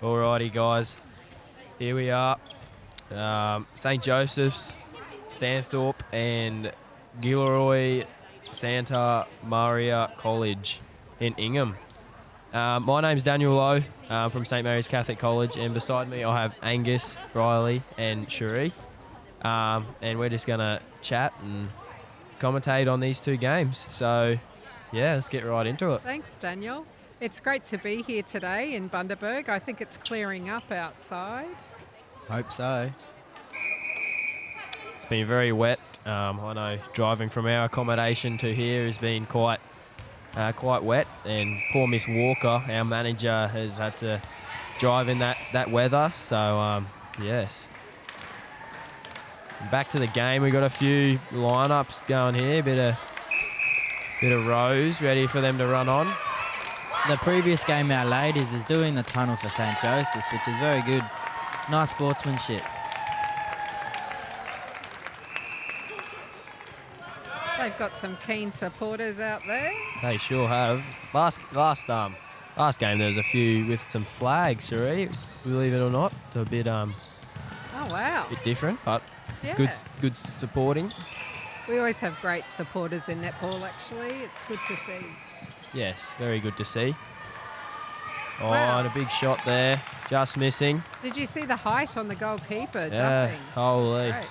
Alrighty, guys. Here we are. St. Joseph's, Stanthorpe, and Gilroy Santa Maria College in Ingham. My name's Daniel Lowe from St. Mary's Catholic College, and beside me I have Angus, Riley, and Cherie. And we're just going to chat and commentate on these two games. So, yeah, let's get right into it. Thanks, Daniel. It's great to be here today in Bundaberg. I think it's clearing up outside. Hope so. It's been very wet. I know driving from our accommodation to here has been quite wet, and poor Miss Walker, our manager, has had to drive in that weather. So, yes. Back to the game. We've got a few lineups going here. Bit of rows ready for them to run on. The previous game our ladies is doing the tunnel for St. Joseph's, which is very good. Nice sportsmanship. They've got some keen supporters out there. They sure have. Last game there was a few with some flags, Cherie. Believe it or not, a bit Oh wow. bit different, but Yeah. good supporting. We always have great supporters in netball. Actually, it's good to see. Yes, very good to see. Oh, Wow. and a big shot there, just missing. Did you see the height on the goalkeeper Yeah, jumping? holy. Great.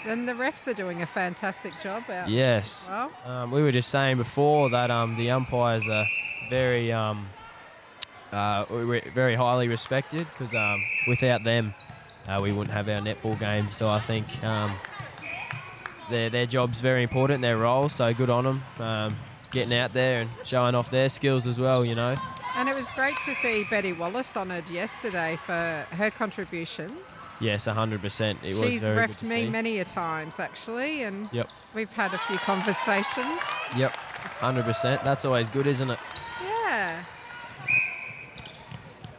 Then the refs are doing a fantastic job out Yes. there as well. We were just saying before that the umpires are very very highly respected, because without them we wouldn't have our netball game. So I think their job's very important, their role. So good on them, getting out there and showing off their skills as well. You know. And it was great to see Betty Wallace honoured yesterday for her contribution. Yes, 100%. It was very She's good reffed to me see. many a times, actually, and Yep. we've had a few conversations. Yep. 100%. That's always good, isn't it? Yeah.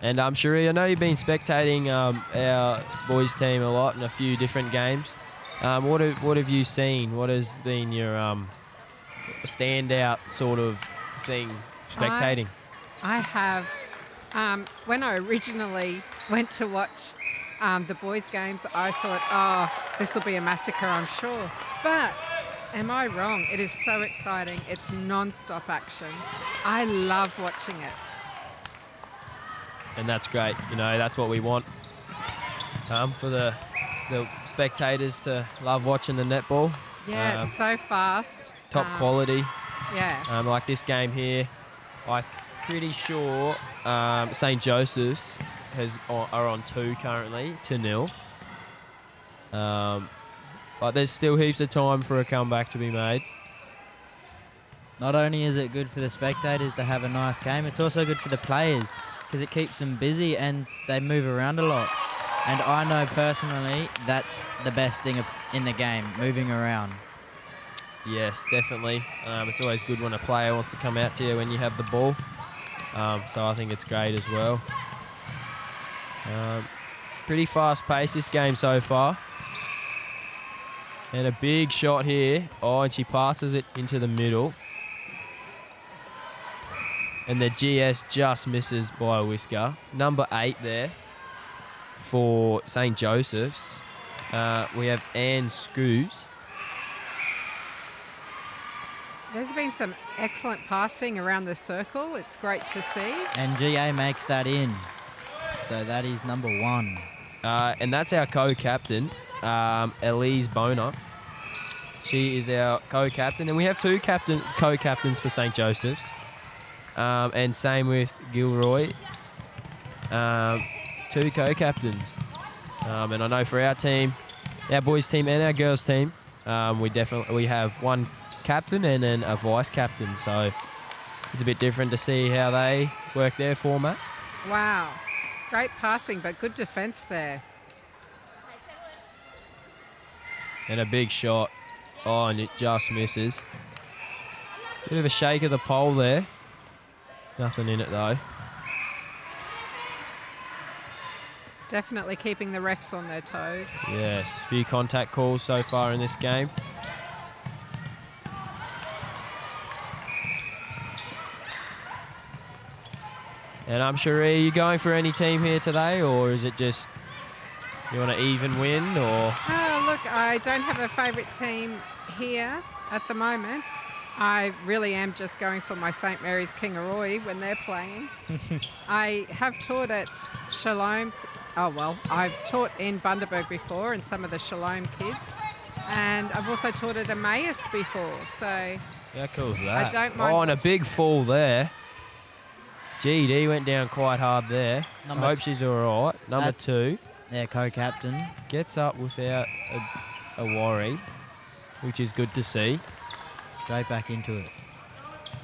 And Cherie, I know you've been spectating our boys team a lot in a few different games. What have you seen? What has been your standout sort of thing spectating? I have, when I originally went to watch the boys' games, I thought, oh, this will be a massacre, I'm sure. But am I wrong? It is so exciting. It's non-stop action. I love watching it. And that's great. You know, that's what we want for the spectators to love watching the netball. Yeah, it's so fast. Top quality. Yeah. Like this game here, I'm pretty sure St. Joseph's are on 2 currently, 2-0. But there's still heaps of time for a comeback to be made. Not only is it good for the spectators to have a nice game, it's also good for the players because it keeps them busy and they move around a lot. And I know personally that's the best thing in the game, moving around. Yes, definitely. It's always good when a player wants to come out to you when you have the ball. So I think it's great as well. Pretty fast pace this game so far. And a big shot here. Oh, and she passes it into the middle. And the GS just misses by a whisker. Number 8 there for St. Joseph's. We have Anne Scoos. There's been some excellent passing around the circle. It's great to see. And GA makes that in. So that is number 1. And that's our co-captain, Elise Boner. She is our co-captain. And we have 2 co-captains for St. Joseph's. And same with Gilroy. 2 co-captains. And I know for our team, our boys team and our girls team, we have 1 captain and then a vice captain. So it's a bit different to see how they work their format. Wow. Great passing, but good defence there. And a big shot. Oh, and it just misses. Bit of a shake of the pole there. Nothing in it though. Definitely keeping the refs on their toes. Yes, a few contact calls so far in this game. And I'm sure, are you going for any team here today, or is it just you want an even win, or? Oh, look, I don't have a favourite team here at the moment. I really am just going for my St Mary's Kingaroy when they're playing. I have taught at Shalom. Oh, well, I've taught in Bundaberg before and some of the Shalom kids. And I've also taught at Emmaus before, so... How cool is that? I don't mind. Oh, and a big fall there. GD went down quite hard there. I hope she's all right. Number 2. Their co-captain. Gets up without a worry, which is good to see. Straight back into it.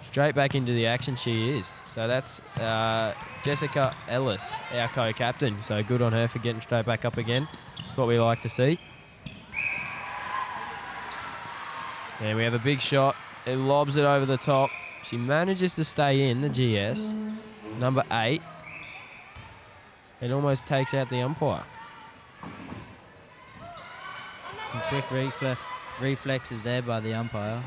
Straight back into the action she is. So that's Jessica Ellis, our co-captain. So good on her for getting straight back up again. That's what we like to see. And we have a big shot. It lobs it over the top. She manages to stay in the GS. Number 8. It almost takes out the umpire. Some quick reflexes there by the umpire.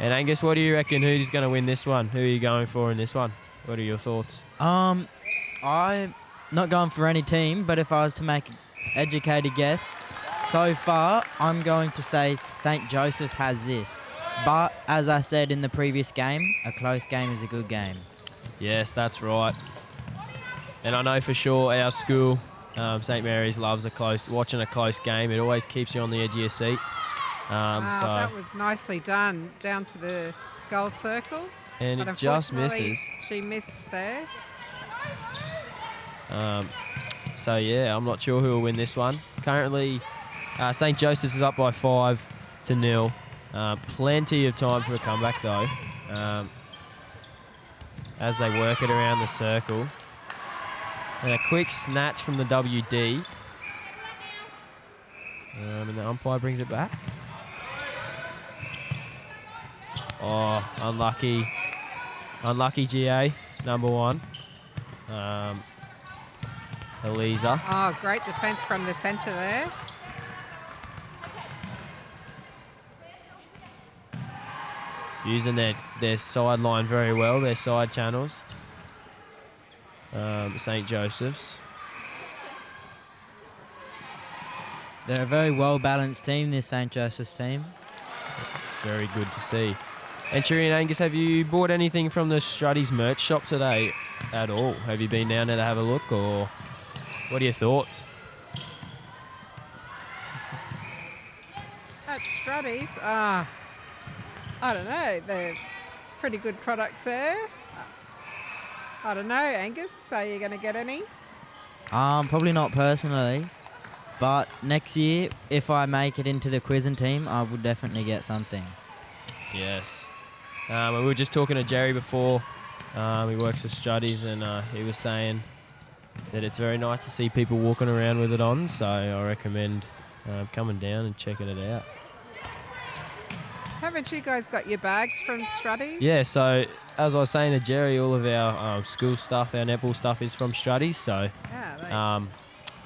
And Angus, what do you reckon? Who's going to win this one? Who are you going for in this one? What are your thoughts? I'm not going for any team, but if I was to make an educated guess, so far I'm going to say St Joseph's has this. But as I said in the previous game, a close game is a good game. Yes, that's right. And I know for sure our school, St Mary's, loves watching a close game. It always keeps you on the edge of your seat. Wow, that was nicely done, down to the goal circle. And but it just misses. She missed there. So, yeah, I'm not sure who will win this one. Currently, St Joseph's is up by 5-0. Plenty of time for a comeback, though, as they work it around the circle. And a quick snatch from the WD. And the umpire brings it back. Oh, unlucky. Unlucky GA, number 1. Eliza. Oh, great defence from the centre there. Using their sideline very well, their side channels. St Joseph's. They're a very well-balanced team, this St Joseph's team. It's very good to see. And Cheery and Angus, have you bought anything from the Struddy's merch shop today at all? Have you been down there to have a look, or what are your thoughts? At Struddy's, I don't know. They're pretty good products there. I don't know, Angus. Are you going to get any? Probably not personally, but next year, if I make it into the QISSN team, I will definitely get something. Yes. We were just talking to Jerry before. He works for Struddy's, and he was saying that it's very nice to see people walking around with it on, so I recommend coming down and checking it out. Haven't you guys got your bags from Struddy's? Yeah, so as I was saying to Jerry, all of our school stuff, our netball stuff is from Struddy's, so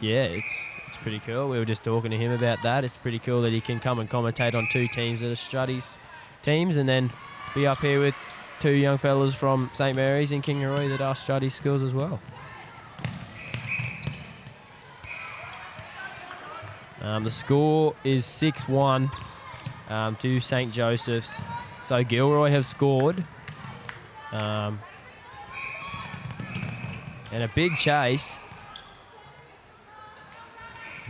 yeah, it's pretty cool. We were just talking to him about that. It's pretty cool that he can come and commentate on 2 teams that are Struddy's teams, and then be up here with 2 young fellas from St Mary's in Kingaroy that are Struddy's schools as well. The score is 6-1 to St Joseph's. So Gilroy have scored. And a big chase.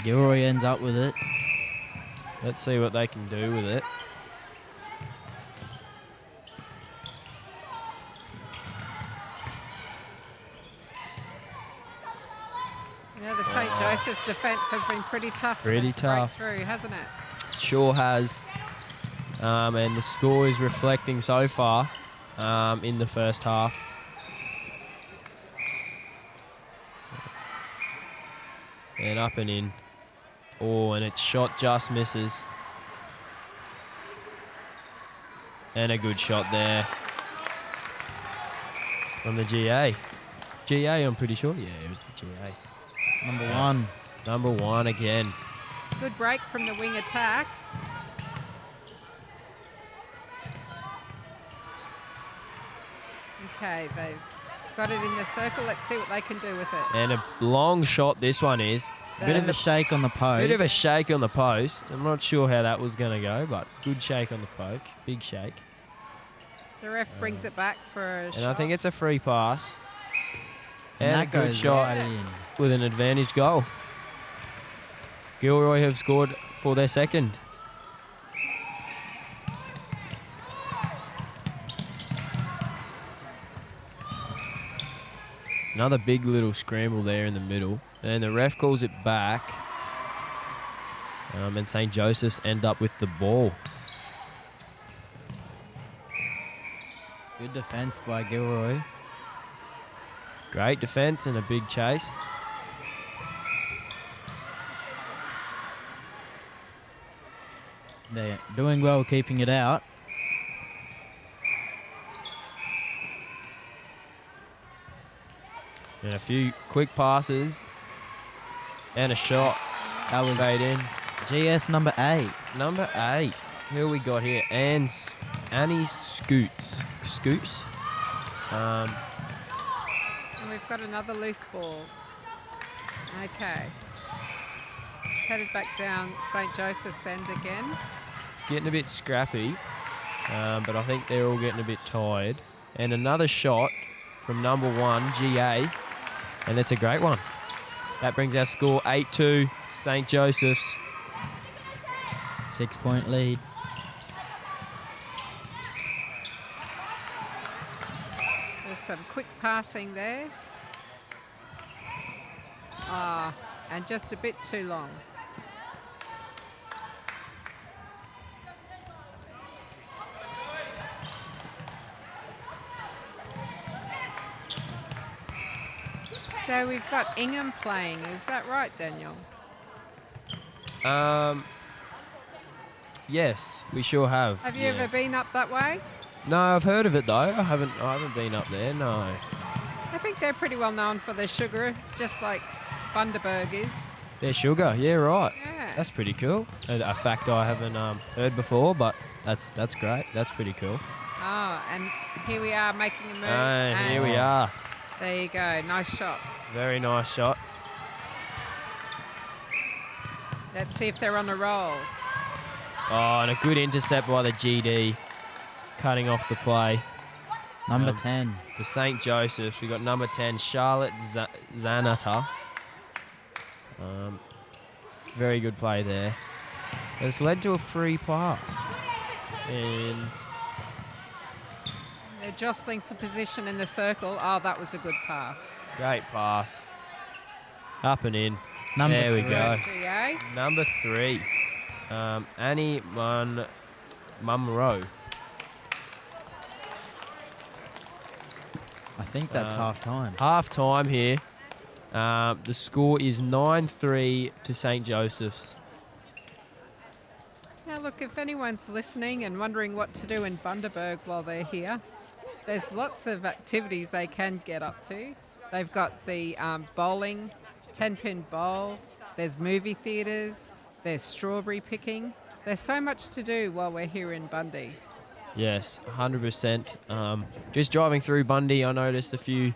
Gilroy ends up with it. Let's see what they can do with it. Yeah, the St Joseph's defence has been pretty tough. Pretty tough. To break through, hasn't it? Sure has. And the score is reflecting so far in the first half. And up and in. Oh, and its shot just misses. And a good shot there from the GA. GA, I'm pretty sure. Yeah, it was the GA. Number 1. Number 1 again. Good break from the wing attack. Okay, they've got it in the circle. Let's see what they can do with it. And a long shot this one is. Bit of a shake on the post. Bit of a shake on the post. I'm not sure how that was going to go, but good shake on the post. Big shake. The ref brings it back for a shot. And I think it's a free pass. And And a that good goes shot right in. with an advantage goal. Gilroy have scored for their second. Another big little scramble there in the middle. And the ref calls it back. And St. Joseph's end up with the ball. Good defence by Gilroy. Great defence and a big chase. They're doing well keeping it out. And a few quick passes. And a shot. That was Fade in. GS number 8. Number 8. Who we got here? Annie Scoots. Scoots? And we've got another loose ball. Okay. It's headed back down St. Joseph's end again. Getting a bit scrappy. But I think they're all getting a bit tired. And another shot from number 1, GA. And it's a great one. That brings our score 8-2, St. Joseph's. 6-point lead. There's some quick passing there. Ah, and just a bit too long. So we've got Ingham playing, is that right, Daniel? Yes, we sure have. Have you yes. ever been up that way? No, I've heard of it though. I haven't been up there. No. I think they're pretty well known for their sugar, just like Bundaberg is. Their sugar. Yeah, right. Yeah. That's pretty cool. A fact I haven't heard before, but that's great. That's pretty cool. Oh, and here we are making a move. And here we and are. There you go. Nice shot. Very nice shot. Let's see if they're on a roll. Oh, and a good intercept by the GD, cutting off the play. Number 10. For St. Joseph's, we got number 10, Charlotte Zanata. Very good play there. It's led to a free pass. And They're jostling for position in the circle. Oh, that was a good pass. great pass. Up and in. Number There we 3. go. GA. Number 3, Annie Munro. I think that's half time. Half time here. The score is 9-3 to St. Joseph's. Now, look, if anyone's listening and wondering what to do in Bundaberg while they're here, there's lots of activities they can get up to. They've got the bowling, 10-pin bowl, there's movie theatres, there's strawberry picking. There's so much to do while we're here in Bundy. Yes, 100%. Just driving through Bundy, I noticed a few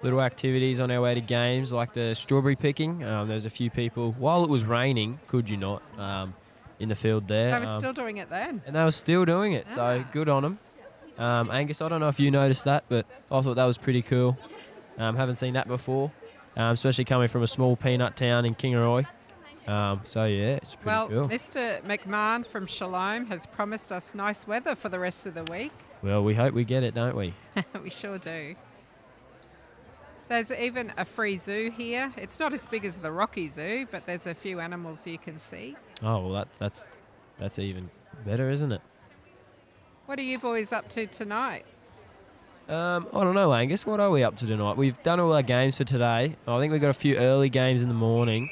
little activities on our way to games, like the strawberry picking. There's a few people, while it was raining, could you not, in the field there. They were still doing it then. And they were still doing it, so good on them. Angus, I don't know if you noticed that, but I thought that was pretty cool. Haven't seen that before, especially coming from a small peanut town in Kingaroy. So, yeah, it's pretty Well, cool. Mr. McMahon from Shalom has promised us nice weather for the rest of the week. Well, we hope we get it, don't we? We sure do. There's even a free zoo here. It's not as big as the Rocky Zoo, but there's a few animals you can see. Oh, well, that's even better, isn't it? What are you boys up to tonight? I don't know, Angus. What are we up to tonight? We've done all our games for today. I think we've got a few early games in the morning.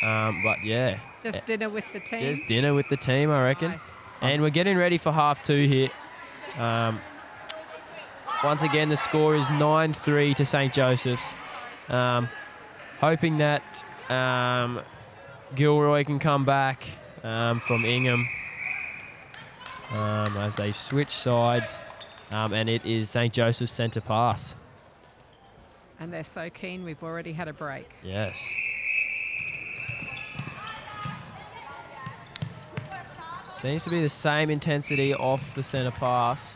But, yeah. Just dinner with the team? Just dinner with the team, I reckon. Nice. And we're getting ready for half 2 here. Once again, the score is 9-3 to St. Joseph's. Hoping that Gilroy can come back from Ingham as they switch sides. And it is St. Joseph's centre pass. And they're so keen. We've already had a break. Yes. Seems to be the same intensity off the centre pass.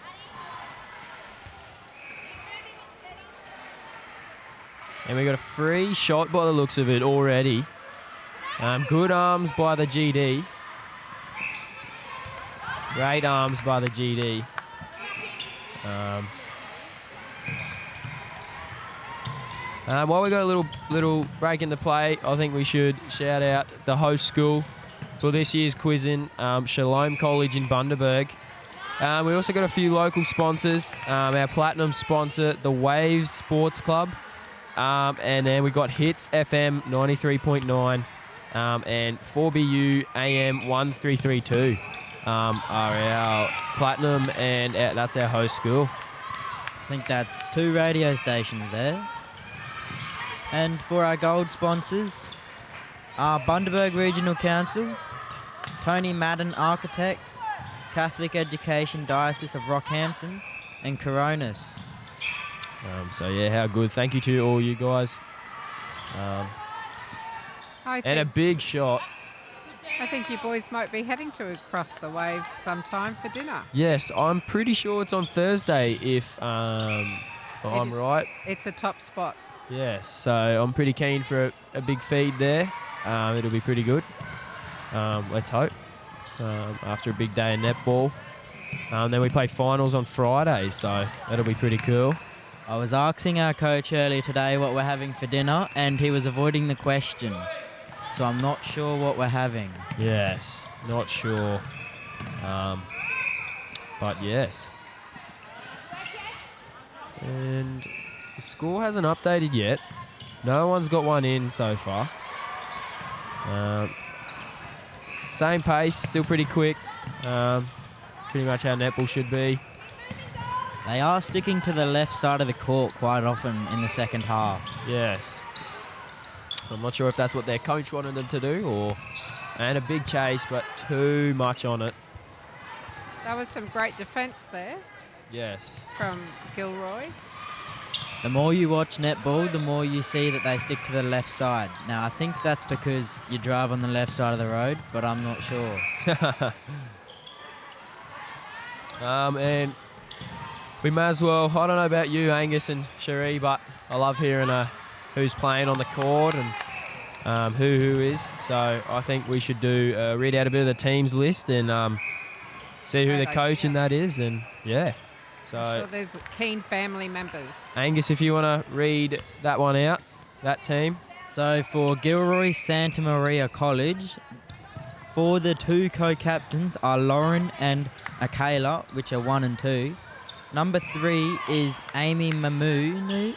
And we got a free shot by the looks of it already. Good arms by the GD. Great arms by the GD. While we got a little break in the play, I think we should shout out the host school for this year's QISSN, Shalom College in Bundaberg. We also got a few local sponsors. Our platinum sponsor, the Waves Sports Club. And then we got Hits FM 93.9 and 4BU AM 1332 are our platinum, and that's our host school. I think that's 2 radio stations there. And for our gold sponsors, Bundaberg Regional Council, Tony Madden Architects, Catholic Education Diocese of Rockhampton, and Coronas. So yeah, how good. Thank you to all you guys. And a big shot. I think you boys might be heading to across the waves sometime for dinner. Yes, I'm pretty sure it's on Thursday if I'm right. It's a top spot. Yes, so I'm pretty keen for a big feed there. It'll be pretty good. Let's hope. After a big day of netball. Then we play finals on Friday, so that'll be pretty cool. I was asking our coach earlier today what we're having for dinner, and he was avoiding the question. So I'm not sure what we're having. Yes, not sure. But yes. And the score hasn't updated yet. No one's got one in so far. Same pace, still pretty quick. Pretty much how netball should be. They are sticking to the left side of the court quite often in the second half. Yes. I'm not sure if that's what their coach wanted them to do, and a big chase, but too much on it. That was some great defence there. Yes. From Gilroy. The more you watch netball, the more you see that they stick to the left side. Now, I think that's because you drive on the left side of the road, but I'm not sure. And we may as well, I don't know about you, Angus and Cherie, but I love hearing who's playing on the court and who is. So I think we should read out a bit of the teams list and see who the coach in that is. And yeah. So I'm sure there's keen family members. Angus, if you want to read that one out, that team. So for Gilroy Santa Maria College, for the 2 co-captains are Lauren and Akayla, which are 1 and 2. Number 3 is Amy Mamunu.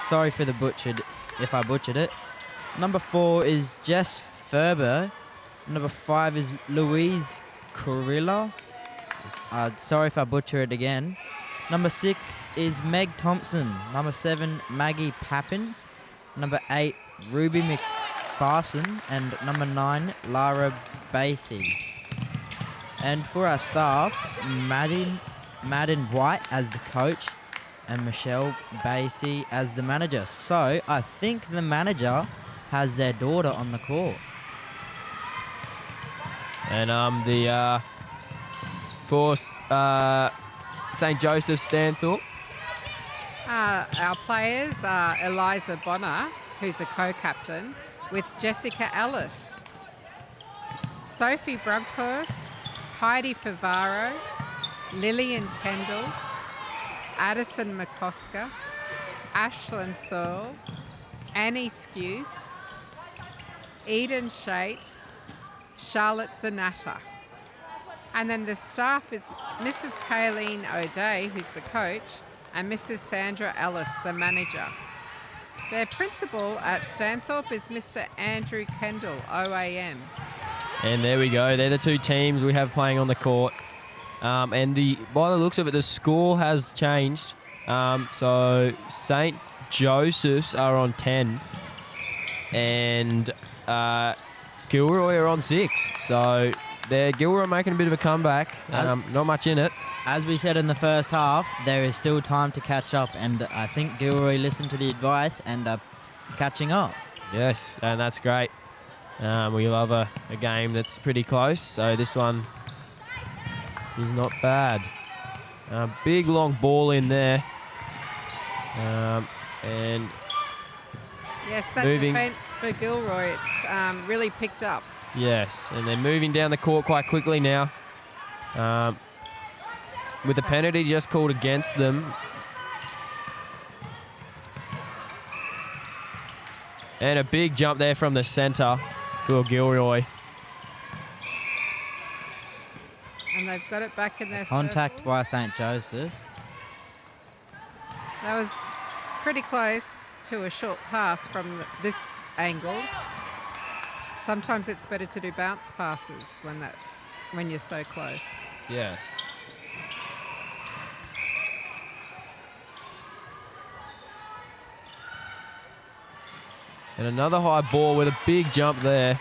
Sorry for the if I butchered it. Number 4 is Jess Ferber. Number 5 is Louise Corilla. Sorry if I butcher it again. Number 6 is Meg Thompson. Number 7, Maggie Pappin. Number 8, Ruby McPherson. And number 9, Lara Basie. And for our staff, Madden White as the coach and Michelle Basie as the manager. So I think the manager has their daughter on the court. And for St. Joseph Stanthorpe. Our players are Eliza Bonner, who's a co-captain, with Jessica Ellis, Sophie Brunkhurst, Heidi Favaro, Lillian Kendall, Addison McCosker, Ashlyn Searle, Annie Skuse, Eden Shate, Charlotte Zanata. And then the staff is Mrs. Kayleen O'Day, who's the coach, and Mrs. Sandra Ellis, the manager. Their principal at Stanthorpe is Mr. Andrew Kendall, OAM. And there we go. They're the 2 teams we have playing on the court. And by the looks of it, the score has changed. So St. Joseph's are on 10 and Gilroy are on 6. So they're Gilroy making a bit of a comeback. Not much in it. As we said in the first half, there is still time to catch up, and I think Gilroy listened to the advice and are catching up. Yes, and that's great. We love a game that's pretty close, so this one is not bad. Big long ball in there. And yes, that moving. defence for Gilroy, it's really picked up. Yes, and they're moving down the court quite quickly now. With the penalty just called against them. And a big jump there from the centre for Gilroy. And they've got it back in their Contact circle. by St. Joseph's. That was pretty close to a short pass from this angle. Sometimes it's better to do bounce passes when you're so close. Yes. And another high ball with a big jump there.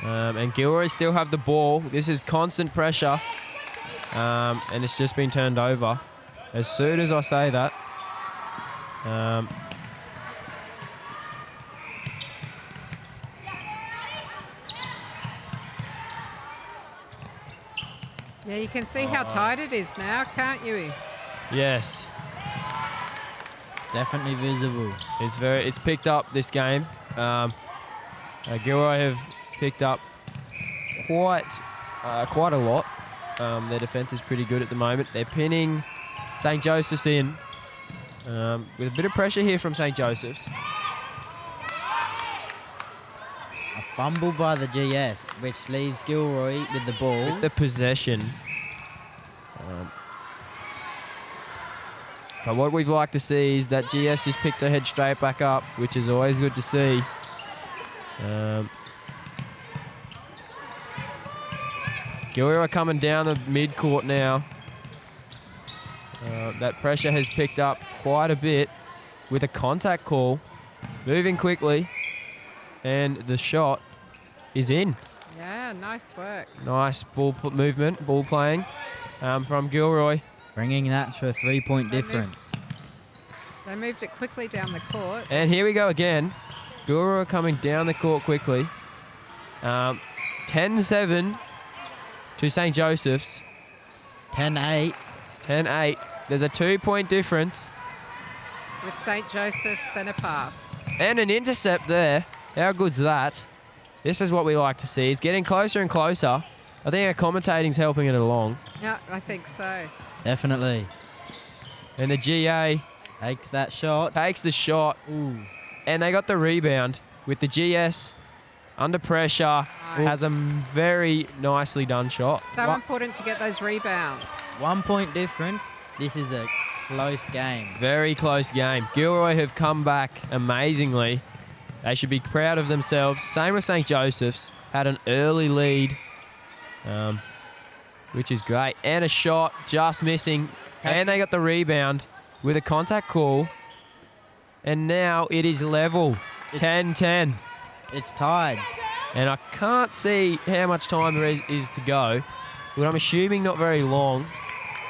And Gilroy still have the ball. This is constant pressure. And it's just been turned over. As soon as I say that. Yeah, you can see how tight it is now, can't you? Yes. It's definitely visible. It's picked up this game. Gilroy have picked up quite a lot. Their defence is pretty good at the moment. They're pinning St. Joseph's in with a bit of pressure here from St. Joseph's. A fumble by the GS, which leaves Gilroy with the ball. With the possession. But what we'd like to see is that GS just picked their head straight back up, which is always good to see. Gilroy are coming down the mid-court now. That pressure has picked up quite a bit with a contact call. Moving quickly. And the shot is in. Yeah, nice work. Nice ball movement, ball playing from Gilroy. Bringing that to a 3-point difference. They moved it quickly down the court. And here we go again. Gilroy coming down the court quickly. 10-7 to St. Joseph's. 10-8. 10-8. There's a 2-point difference. With St. Joseph's centre pass. And an intercept there. How good's that? This is what we like to see. It's getting closer and closer. I think our commentating's helping it along. Yeah, I think so. Definitely. And the GA Takes that shot. takes the shot. Ooh. And they got the rebound with the GS under pressure. Has a very nicely done shot. So important to get those rebounds. 1 point difference. This is a close game. Very close game. Gilroy have come back amazingly. They should be proud of themselves. Same with St. Joseph's. Had an early lead, which is great. And a shot just missing. And they got the rebound with a contact call. And now it is level. 10-10. It's tied. And I can't see how much time there is to go. But I'm assuming not very long.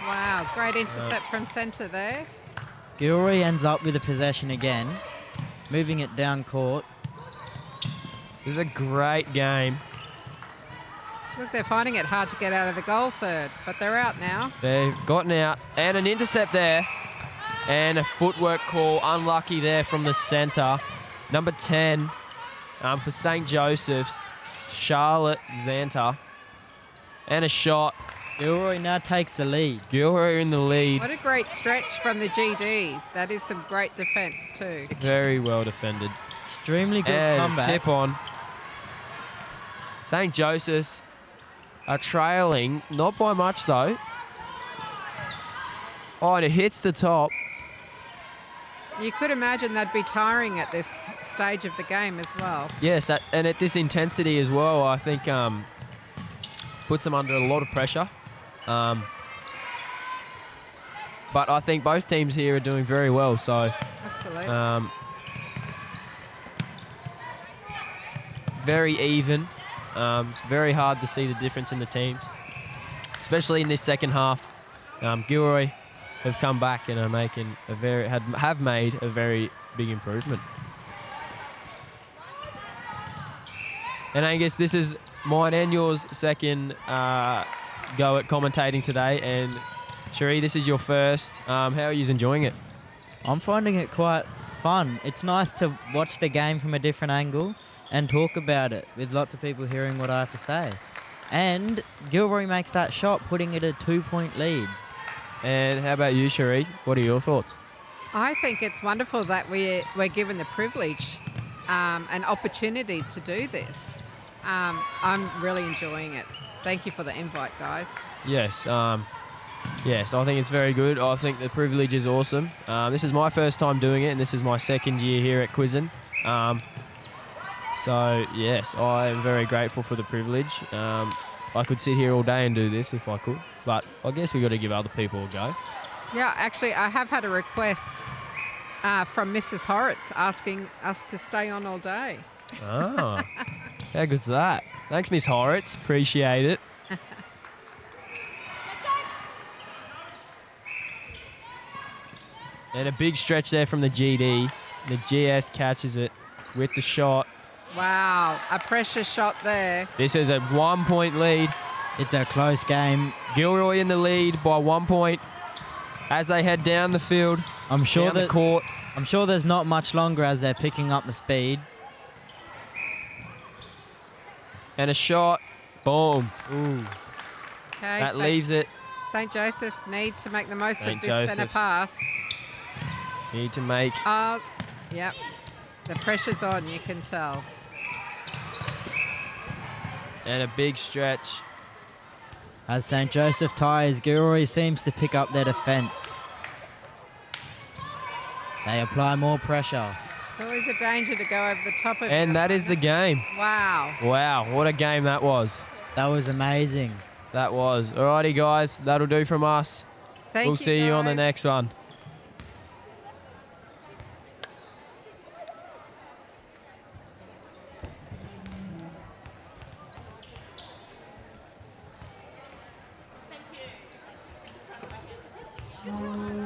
Wow, great intercept from centre there. Gilroy ends up with a possession again. Moving it down court. This is a great game. Look, they're finding it hard to get out of the goal third, but they're out now. They've gotten out. And an intercept there. And a footwork call. Unlucky there from the centre. Number 10 for St. Joseph's, Charlotte Zanta. And a shot. Gilroy now takes the lead. Gilroy in the lead. What a great stretch from the GD. That is some great defence too. Very well defended. Extremely good And comeback. tip on. St. Joseph's are trailing, not by much though. Oh, and it hits the top. You could imagine they'd be tiring at this stage of the game as well. Yes, and at this intensity as well, I think puts them under a lot of pressure. But I think both teams here are doing very well. So Absolutely. very even. It's very hard to see the difference in the teams, especially in this second half. Gilroy have come back and are making have made a very big improvement. And Angus, this is mine and yours second go at commentating today, and Cherie, this is your first. How are you enjoying it? I'm finding it quite fun. It's nice to watch the game from a different angle and talk about it with lots of people hearing what I have to say. And Gilroy makes that shot, putting it a 2-point lead. And how about you, Cherie? What are your thoughts? I think it's wonderful that we're given the privilege, an opportunity to do this. I'm really enjoying it. Thank you for the invite, guys. Yes. Yes, I think it's very good. I think the privilege is awesome. This is my first time doing it, and this is my second year here at QISSN. So, yes, I am very grateful for the privilege. I could sit here all day and do this if I could, but I guess we've got to give other people a go. Yeah, actually, I have had a request from Mrs. Horitz asking us to stay on all day. Ah, how good's that? Thanks, Miss Horitz. Appreciate it. And a big stretch there from the GD. The GS catches it with the shot. Wow, a pressure shot there. This is a 1-point lead. It's a close game. Gilroy in the lead by 1 point as they head down the field. I'm sure down the court. I'm sure there's not much longer as they're picking up the speed. And a shot. Boom. Ooh. Okay, That leaves it. St. Joseph's need to make the most St. of this centre Joseph's. pass. Need to make. Yep. The pressure's on, you can tell. And a big stretch. As St. Joseph ties, Gilroy seems to pick up their defence. They apply more pressure. It's always a danger to go over the top of And your that is the opponent. game. Wow. Wow, what a game that was. That was amazing. That was. Alrighty, guys. That'll do from us. Thank We'll you, see you on the guys. next one. Thank you.